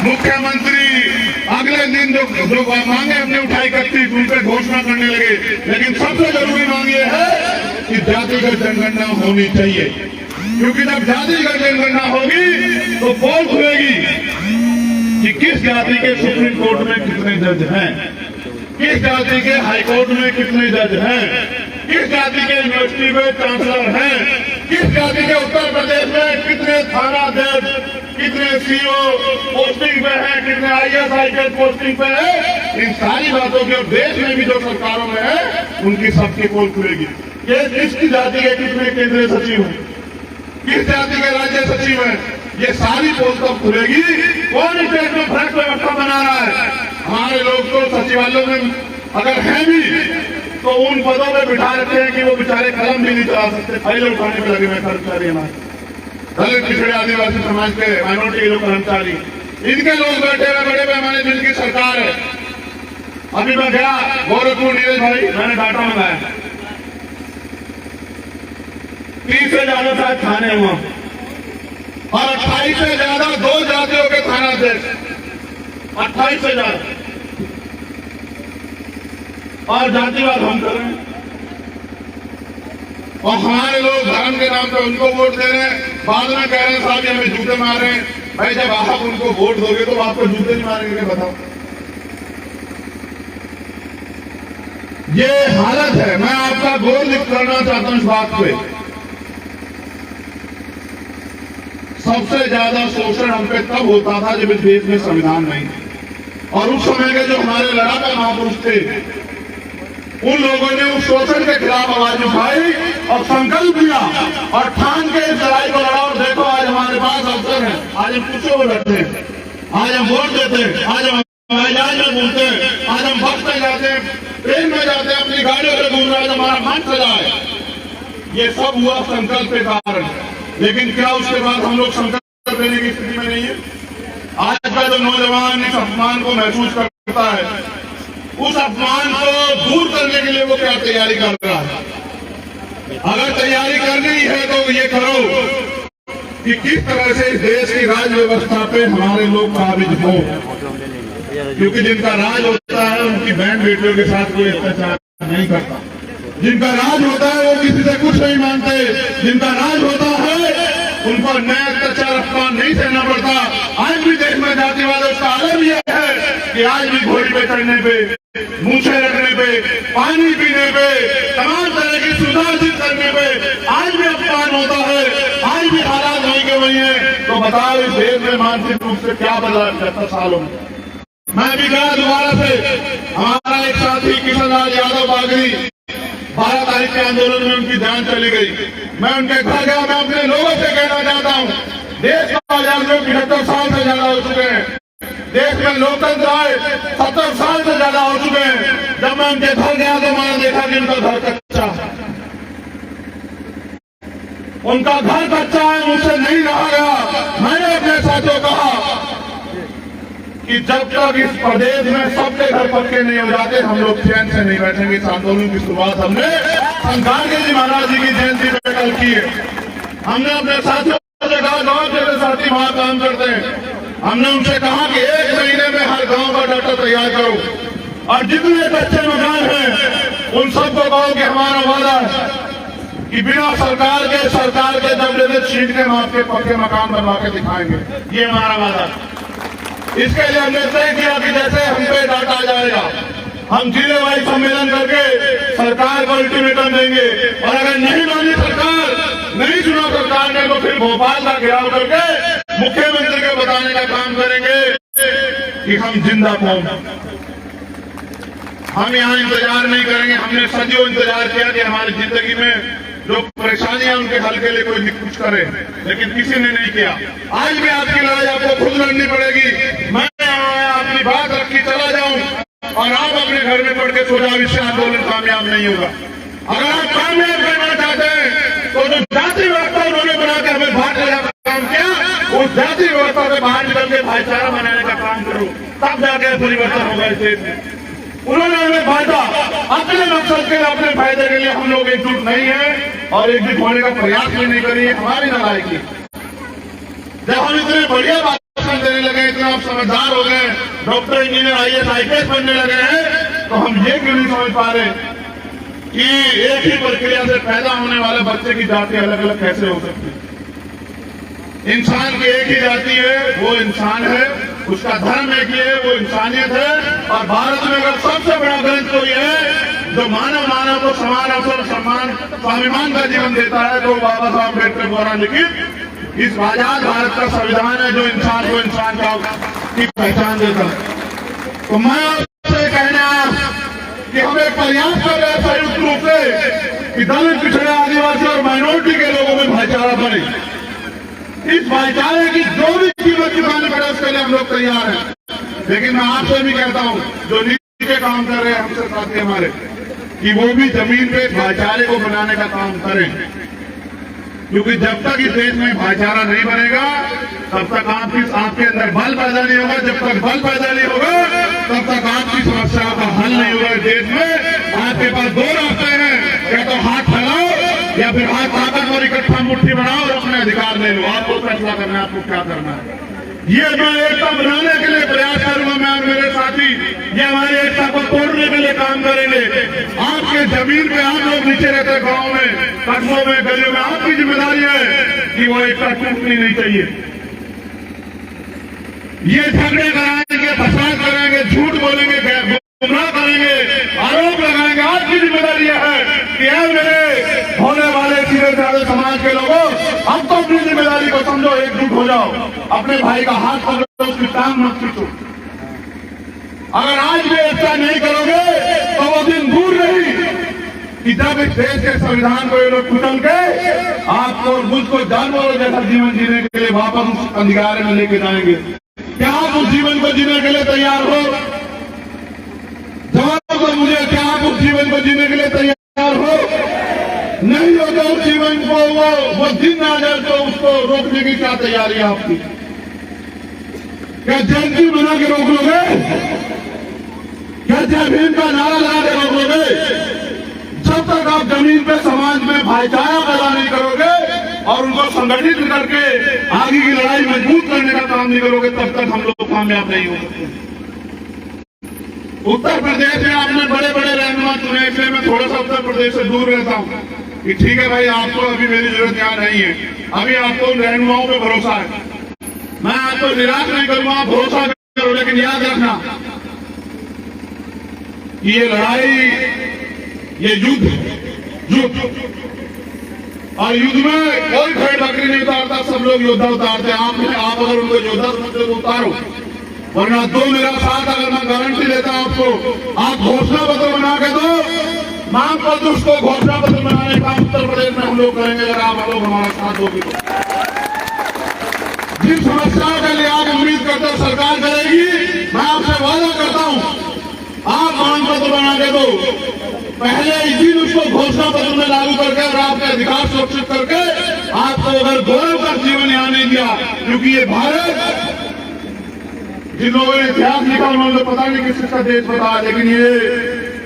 मुख्यमंत्री अगले दिन जो मांगे हमने उठाई करती उन पर घोषणा करने लगे, लेकिन सबसे जरूरी मांग ये है कि जातिगत जनगणना होनी चाहिए, क्योंकि जब जातिगत जनगणना होगी तो पोल खुलेगी कि किस जाति के सुप्रीम कोर्ट में कितने जज हैं, किस जाति के हाई कोर्ट में कितने जज हैं, किस जाति के यूनिवर्सिटी में चांसलर हैं, किस जाति के उत्तर प्रदेश में कितने थाना जज, कितने सीओ पोस्टिंग पे हैं, कितने आईएएस आईपीएस पोस्टिंग पे है। इन सारी बातों की और देश में भी जो सरकारों में है उनकी सबकी पोल खुलेगी। ये किसकी जाति के कितने केंद्रीय सचिव हैं, किस जाति के राज्य सचिव हैं, ये सारी पोल तब खुलेगी। कौन स्टेट में भ्रष्ट व्यवस्था बना रहा है? हमारे लोग तो सचिवालयों में अगर हैं भी तो उन पदों पे बिठा रखे हैं कि वो बेचारे कलम भी नहीं चला सकते, फाइलें उठाने में लगे हुए कर्मचारी हमारे दलित पिछड़े आदिवासी समाज के माइनॉरिटी लोग कर्मचारी, इनके लोग बैठे हुए बड़े पैमाने जिनकी सरकार है। अभी मैं गया गोरखपुर, नीरज भाई मैंने डाटा मंगाया 30 से ज्यादा शायद थाने हुआ और 28 से ज्यादा 2 जातियों के थानाध्यक्ष, 28 से ज्यादा, और जातिवाद हम कर रहे हैं और हमारे लोग धर्म के नाम पे उनको वोट दे रहे हैं। बाद में कह रहे हैं साहब हमें जूते मार रहे हैं। भाई जब आप उनको वोट दोगे तो आपको जूते नहीं मारेंगे, बताओ। ये हालत है। मैं आपका गौर करना चाहता हूं इस बात पे। सबसे ज्यादा शोषण हम पे तब होता था जब इस देश में संविधान नहीं, और उस समय के जो हमारे लड़ाका महापुरुष थे उन लोगों ने उस शोषण के खिलाफ आवाज उठाई और संकल्प लिया और ठान के इस लड़ाई को लड़ा। और देखो आज हमारे पास अवसर है, आज हम कुछ को लड़ते हैं, आज हम वोट देते हैं, आज हम हवाई जहाज में घूमते हैं, आज हम बस में जाते हैं, ट्रेन में जाते हैं, अपनी गाड़ियों से घूम रहे हैं, हमारा मन सजा है। ये सब हुआ संकल्प के कारण। लेकिन क्या उसके बाद हम लोग संकल्प देने की स्थिति में नहीं है? आज का जो नौजवान इस अपमान को महसूस करता है, उस अपमान को दूर करने के लिए वो क्या तैयारी कर रहा है? अगर तैयारी करनी है तो ये करो कि किस तरह से इस देश की राज व्यवस्था पे हमारे लोग काबिज हो, क्योंकि जिनका राज होता है उनकी बहन बेटियों के साथ कोई अत्याचार नहीं करता, जिनका राज होता है वो किसी से कुछ नहीं मानते, जिनका राज होता है उनको नया अत्याचार अपमान नहीं सहना पड़ता। आज भी देश में जातिवाद उसका आलम यह है कि आज भी घोड़ी पे चढ़ने पे, मूछे रखने पे, पानी पीने पे, तमाम तरह की सुविधा हासिल करने पे आज भी अपमान होता है। आज भी हालात वहीं के वहीं है। तो बताओ इस देश में मानसिक रूप से क्या बदला 70 सालों में? मैं भी गया दोबारा से, हमारा एक साथी किशन लाल यादव बागरी 12 तारीख के आंदोलन में उनकी जान चली गई। मैं उनके घर गया। मैं अपने लोगों से कहना चाहता हूँ, देश का आजाद लोग 75 साल से ज्यादा हो चुके हैं, देश में लोकतंत्र आए 70 साल से ज्यादा हो चुके हैं। जब मैं उनके घर गया तो मैंने देखा कि उनका घर कच्चा है, उनका घर कच्चा है, मुझसे नहीं रहा गया। मैंने अपने साथियों कहा कि जब तक इस प्रदेश में सबके घर पक्के नहीं हो जाते हम लोग चैन से नहीं बैठेंगे। इस आंदोलन की शुरुआत हमने संगारगे जी महाराज जी की जयंती पे कल की है। हमने अपने साथियों से कहा, गांव के साथी वहां काम करते हैं, हमने उनसे कहा कि 1 महीने में हर गांव का डाटा तैयार करो और जितने कच्चे मकान हैं उन सबको कहो कि हमारा वादा है कि बिना सरकार के दबले से छीन के आपके पक्के मकान बनवा के दिखाएंगे। ये हमारा वादा है। इसके लिए हमने तय किया कि जैसे हम पे डाटा आ जाएगा हम जिले वाइज सम्मेलन करके सरकार को अल्टीमेटम देंगे, और अगर नहीं मानी सरकार, नहीं सुना सरकार ने, तो फिर भोपाल का घेराव करके मुख्यमंत्री को बताने का काम करेंगे कि हम जिंदा कौन। हम यहाँ इंतजार नहीं करेंगे। हमने सदियों इंतजार किया कि हमारी जिंदगी में जो परेशानियां उनके हल के लिए कोई कुछ करे, लेकिन किसी ने नहीं किया। आज भी आपकी लड़ाई आपको खुद लड़नी पड़ेगी। मैं अपनी बात रखी चला जाऊं और आप अपने घर में पढ़ के सो जाओ, इससे आंदोलन कामयाब नहीं होगा। अगर आप कामयाब करना चाहते हैं तो जो जाति व्यवस्था उन्होंने बना के हमें बांट लेने का काम किया, उस जाति व्यवस्था से बाहर निकल के भाईचारा बनाने का काम करो, तब जाके परिवर्तन होगा इस देश में। उन्होंने हमें बांटा अपने मकसद के लिए, अपने फायदे के लिए। हम लोग एकजुट नहीं है और एकजुट होने का प्रयास भी नहीं करिए। हमारी नालायकी। जब हम इतने बढ़िया बात भाषण देने लगे, इतना आप समझदार हो गए, डॉक्टर इंजीनियर IAS IPS बनने लगे हैं, तो हम ये क्यों नहीं समझ पा रहे कि एक ही प्रक्रिया से पैदा होने वाले बच्चे की जाति अलग अलग कैसे हो सकती है। इंसान की एक ही जाति है, वो इंसान है, उसका धर्म एक ही है, वो इंसानियत है। और भारत में अगर सबसे बड़ा ग्रंथ कोई है जो मानव को समान अवसर, सम्मान, स्वाभिमान का जीवन देता है, तो बाबा साहब अम्बेडकर द्वारा लिखित इस आजाद भारत का संविधान है, जो इंसान को इंसान की पहचान देता है। तो मैं आपसे कहना कि हम एक प्रयास कर रहे हैं संयुक्त रूप से कि दलित, पिछड़े, आदिवासी और माइनॉरिटी के लोगों में भाईचारा बने। इस भाईचारे की जो भी कीमत चुकानी पड़े उसके लिए हम लोग तैयार हैं। लेकिन मैं आपसे भी कहता हूं, जो नीचे काम कर रहे हैं हमसे साथी हमारे, कि वो भी जमीन पे भाईचारे को बनाने का काम करें, क्योंकि जब तक इस देश में भाईचारा नहीं बनेगा तब तक आपके अंदर बल पैदा नहीं होगा। जब तक बल पैदा नहीं होगा तब तक आपकी समस्याओं का हल नहीं होगा। इस देश में आपके पास दो रास्ते हैं, या तो हाथ फैलाओ या फिर हाथ ताकत और इकट्ठा मुट्ठी बनाओ और अपने अधिकार ले लो। आपको फैसला करना है, आपको क्या करना है। ये मैं एकता बनाने के लिए प्रयास करूंगा, मैं और मेरे साथी ये हमारी एकता को तोड़ने के लिए काम करेंगे। आपके जमीन पे आप लोग नीचे रहते हैं, गाँव में, कस्बों में, गलियों में, आपकी जिम्मेदारी है कि वो एकता टूटनी नहीं चाहिए। ये झगड़े कराएंगे, फसाद कराएंगे, झूठ बोलेंगे, गुमराह करेंगे, आरोप लगाएंगे, आपकी जिम्मेदारी है कि मेरे होने वाले सीधे साधे समाज के लोगों, अब तो अपनी जिम्मेदारी को समझो, एकजुट हो जाओ, अपने भाई का हाथ पकड़ो, उसकी टांग मत खींचो। अगर आज भी ऐसा नहीं करोगे तो वो दिन दूर नहीं कि जब इस देश के संविधान को ये लोग कुचल के आपको और मुझको जानवरों जैसा जीवन जीने के लिए वापस उस अधिकार में लेके जाएंगे। क्या आप उस जीवन को जीने के लिए तैयार हो? जवाब दो मुझे, क्या आप उस जीवन को जीने के लिए तैयार हो? नहीं हो तो उस जीवन को वो दिन आ जाए तो उसको रोकने की क्या तैयारी है आपकी? क्या जयंती बना के रोक लोगे? क्या जय भीम का नारा लगा के रोक लोगे? जब तक आप जमीन पे समाज में भाईचारा पैदा नहीं करोगे और उनको संगठित करके आगे की लड़ाई मजबूत करने का काम नहीं करोगे, तब तक हम लोग कामयाब नहीं हो सकते। उत्तर प्रदेश में आपने बड़े बड़े रहनुमा चुने, इसलिए मैं थोड़ा सा उत्तर प्रदेश से दूर रहता हूं कि ठीक है भाई, आपको अभी मेरी जरूरत यहाँ नहीं है, अभी आपको उन रहनुमाओं पे भरोसा है, मैं आपको निराश नहीं करूंगा, आप भरोसा करो। लेकिन याद रखना कि ये लड़ाई, ये युद्ध और युद्ध में कोई भेड़ बकरी नहीं उतारता, सब लोग योद्धा उतारते हैं। आप अगर उनको योद्धा समझते तो उतारो, वरना दो मेरा साथ। अगर मैं गारंटी देता हूं आपको, आप घोषणा पत्र बना के दो, मांग पत्र उसको घोषणा पत्र बनाने का उत्तर प्रदेश में हम लोग करेंगे, अगर आप लोग हमारा साथ दोगे तो। जिन समस्याओं के लिए आप उम्मीद करते हो सरकार करेगी, मैं आपसे वादा करता हूं, आप मांग पत्र बना के दो, पहले ही दिन उसको घोषणा पत्र में लागू करके और आपके अधिकार सुरक्षित करके आपको अगर गौरव का जीवन यहाँ नहीं दिया, क्योंकि ये भारत, जिन लोगों ने इतिहास लिखा उन्होंने पता नहीं किसका देश बताया, लेकिन ये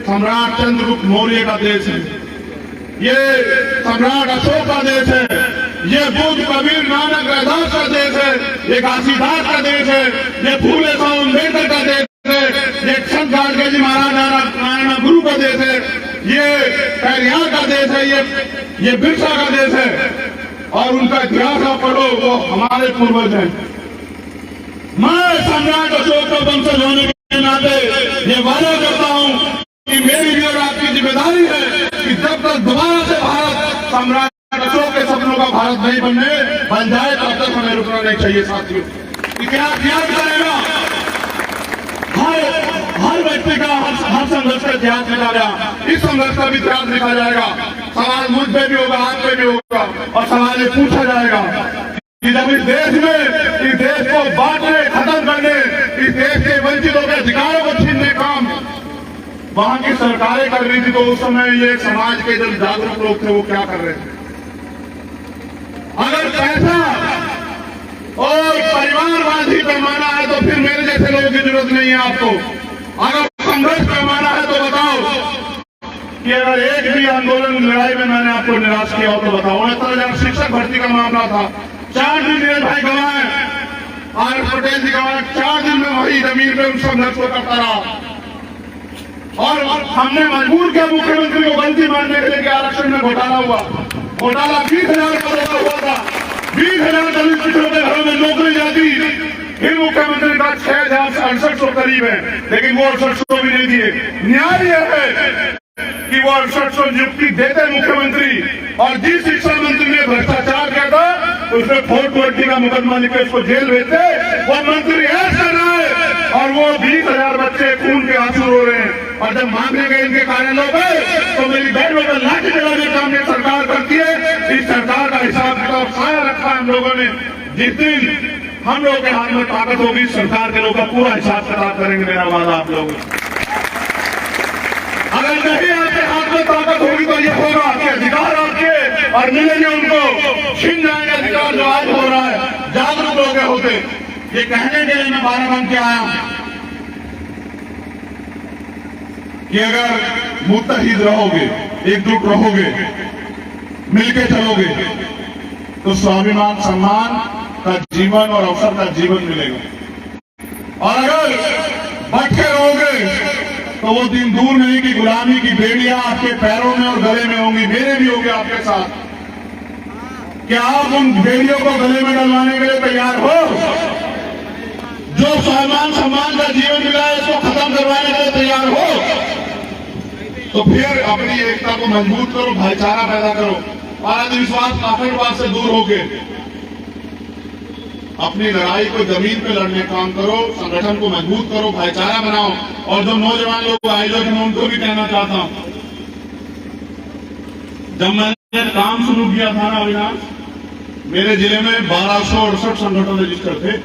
सम्राट चंद्रगुप्त मौर्य का देश है, ये सम्राट अशोक का देश है, ये बुद्ध, कबीर, नानक, रैदास का देश है, ये घासीदास का देश है, ये फूले शाह अम्बेडकर का देश है, ये संत गाडगे जी महाराज नारायण गुरु का देश है, ये पेरियार का देश है, ये बिरसा का देश है। और उनका इतिहास आप पढ़ो, वो हमारे पूर्वज हैं। मैं सम्राट अशोक का वंशज होने के नाते ये वादा करता हूं कि मेरी भी और आपकी जिम्मेदारी है कि जब तक दोबारा से भारत सम्राट अशोक के सपनों का भारत नहीं बन जाए, तब तक हमें रुकना नहीं चाहिए। साथियों, इतिहास याद करेगा, हर व्यक्ति का हर संघर्ष का इतिहास लिखा गया, इस संघर्ष का भी इतिहास लिखा जाएगा। सवाल मुझ पे भी होगा, आप पे भी होगा, और सवाल ये पूछा जाएगा कि जब इस देश को बांटने, खत्म करने, इस देश के वंचितों के अधिकारों को छीनने काम वहां की सरकारें कर रही थी, तो उस समय ये समाज के जो जागरूक लोग थे वो क्या कर रहे थे? अगर पैसा और परिवारवादी पैमाना है तो फिर मेरे जैसे लोगों की जरूरत नहीं है आपको। अगर संघर्ष पैमाना है तो बताओ कि अगर एक भी आंदोलन लड़ाई में मैंने आपको निराश किया हो तो बताओ। 69,000 शिक्षक भर्ती का मामला था, 4 इंजीनियर भाई गवाए, आर पटेल जी का 4 दिन में वही जमीन पे उस संघर्ष को करता रहा और हमने मजबूर किया मुख्यमंत्री को गलती मानने के लिए कि आरक्षण में घोटाला हुआ। घोटाला 20,000 करोड़ का हुआ था। 20,000 दलित पिछड़ों के घरों में नौकरी जाती। फिर मुख्यमंत्री का 6,6800 करीब है, लेकिन वो 6800 भी नहीं दिए। न्याय यह है कि वो 6800 नियुक्ति देते मुख्यमंत्री, और जिस शिक्षा मंत्री ने भ्रष्टाचार किया था उसने 420 का मुकदमा लिखे उसको जेल भेजते। वो मंत्री ऐसा कर रहा है और वो 20,000 बच्चे खून के आंसू रो रहे हैं। और जब मांगने गए इनके कार्यालयों पे तो मेरी बहनों पर लाठी चलाने का हमने सरकार करती है। इस सरकार का हिसाब किताब साया रखा है हम लोगों ने। जिस दिन हम लोगों के हाथ में ताकत होगी, सरकार के लोगों का पूरा हिसाब किताब करेंगे, मेरा वादा आप लोग। अगर नहीं आपके हाथ में ताकत होगी तो ये होगा कि अधिकार आपके और मिलेंगे उनको, छिन जाएंगे अधिकार जो आज हो रहा है। जागरूक लोग होते ये कहने के लिए मैं बाराबंकी आया हूं कि अगर मुत्तहिद रहोगे, एकजुट रहोगे, मिलके चलोगे तो स्वाभिमान सम्मान का जीवन और अवसर का जीवन मिलेगा। और अगर भटके रहोगे तो वो दिन दूर नहीं कि गुलामी की बेड़ियां आपके पैरों में और गले में होंगी, मेरे भी होंगे आपके साथ। क्या आप उन बेड़ियों को गले में डलवाने के लिए तैयार हो? जो स्वाभिमान सम्मान का जीवन मिला है इसको खत्म करवाने के लिए तैयार हो? तो फिर अपनी एकता को मजबूत करो, भाईचारा पैदा करो और अंधविश्वास काफिरवाद से दूर होके अपनी लड़ाई को जमीन पे लड़ने का काम करो, संगठन को मजबूत करो, भाईचारा बनाओ। और जो नौजवान लोग आए लोग मैं उनको भी कहना चाहता हूं, जब मैंने काम शुरू किया था ना अविनाश, मेरे जिले में 1268 संगठन रजिस्टर थे।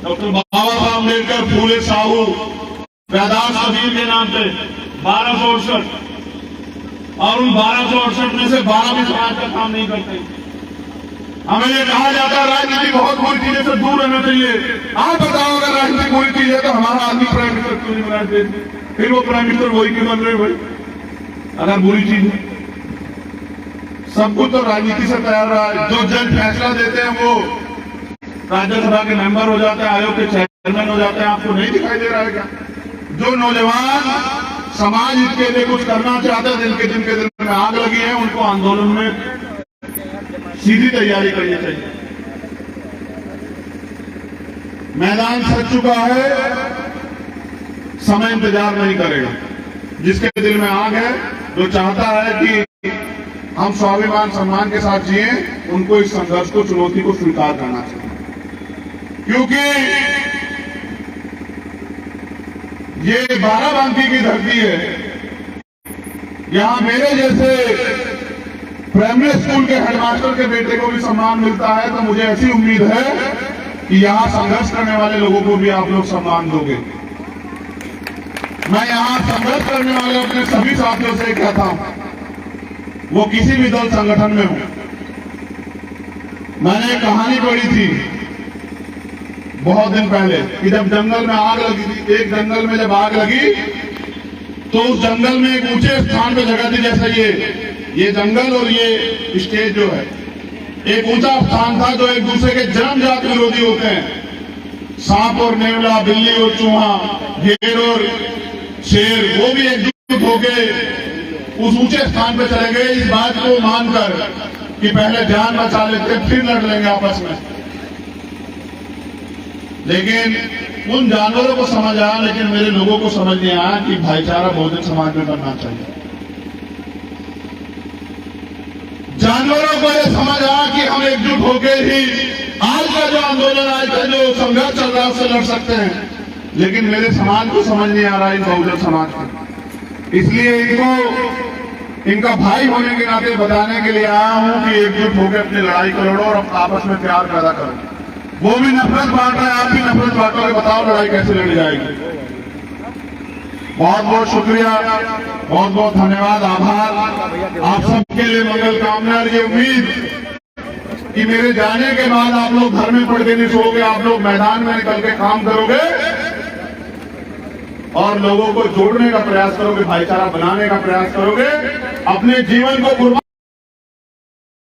डॉक्टर बाबा साहब अम्बेडकर, फूले साहू, व्यादास कबीर के नाम पे 1268, और उन 1268 में से 12 भी समाज का काम नहीं करते। हमें ये कहा जाता है राजनीति बहुत बुरी चीजें से दूर रहना चाहिए। आप बताओ अगर राजनीति बुरी चीज है तो हमारा आदमी प्राइम मिनिस्टर क्यों नहीं बना देश में? फिर वो प्राइम मिनिस्टर वही क्यों बन रहे भाई? अगर बुरी चीज है, सब कुछ तो राजनीति से तैयार रहा है। जो जज फैसला देते हैं वो राज्यसभा के मेंबर हो जाते हैं, आयोग के चेयरमैन हो जाते हैं। आपको नहीं दिखाई दे रहा है क्या? जो नौजवान समाज के लिए कुछ करना चाहते हैं, जिनके दिल में आग लगी है, उनको आंदोलन में सीधी तैयारी करनी चाहिए। मैदान सज चुका है, समय इंतजार नहीं करेगा। जिसके दिल में आग है, जो चाहता है कि हम स्वाभिमान सम्मान के साथ जिए, उनको इस संघर्ष को, चुनौती को स्वीकार करना चाहिए। क्योंकि ये बाराबंकी की धरती है। यहां मेरे जैसे प्राइमरी स्कूल के हेडमास्टर के बेटे को भी सम्मान मिलता है, तो मुझे ऐसी उम्मीद है कि यहां संघर्ष करने वाले लोगों को भी आप लोग सम्मान दोगे। मैं यहां संघर्ष करने वाले अपने सभी साथियों से कहता हूं, वो किसी भी दल संगठन में हो। मैंने एक कहानी पढ़ी थी बहुत दिन पहले कि जब जंगल में आग लगी थी। एक जंगल में जब आग लगी तो उस जंगल में एक ऊंचे स्थान पे जगह थी, जैसा ये जंगल और ये स्टेज जो है, एक ऊंचा स्थान था जो एक दूसरे के जन्मजात विरोधी होते हैं। सांप और नेवला, बिल्ली और चूहा, घेर और शेर, वो भी एकजुट होके उस ऊंचे स्थान पे चले गए, इस बात को मानकर कि पहले जान बचा लेते फिर लड़ लेंगे आपस में। लेकिन उन जानवरों को समझ आया, लेकिन मेरे लोगों को समझ नहीं आया कि भाईचारा बहुजन समाज में बनना चाहिए। जानवरों को यह समझ आया कि हम एकजुट होकर ही आज का जो आंदोलन, आज का जो संघर्ष चल रहा है उससे लड़ सकते हैं। लेकिन मेरे समाज को समझ नहीं आ रहा है, इन बहुजन समाज को। इसलिए इनका भाई होने के नाते बताने के लिए आया हूं कि एकजुट होकर अपनी लड़ाई को लड़ो और आपस में प्यार पैदा करो। वो भी नफरत बांट रहे हैं, आप भी नफरत बांटोगे, बताओ लड़ाई कैसे लड़ी जाएगी। बहुत बहुत शुक्रिया, बहुत बहुत धन्यवाद, आभार आप सबके लिए, मंगल कामना। ये उम्मीद कि मेरे जाने के बाद आप लोग घर में पड़ के नहीं सोओगे, आप लोग मैदान में निकल के काम करोगे और लोगों को जोड़ने का प्रयास करोगे, भाईचारा बनाने का प्रयास करोगे, अपने जीवन को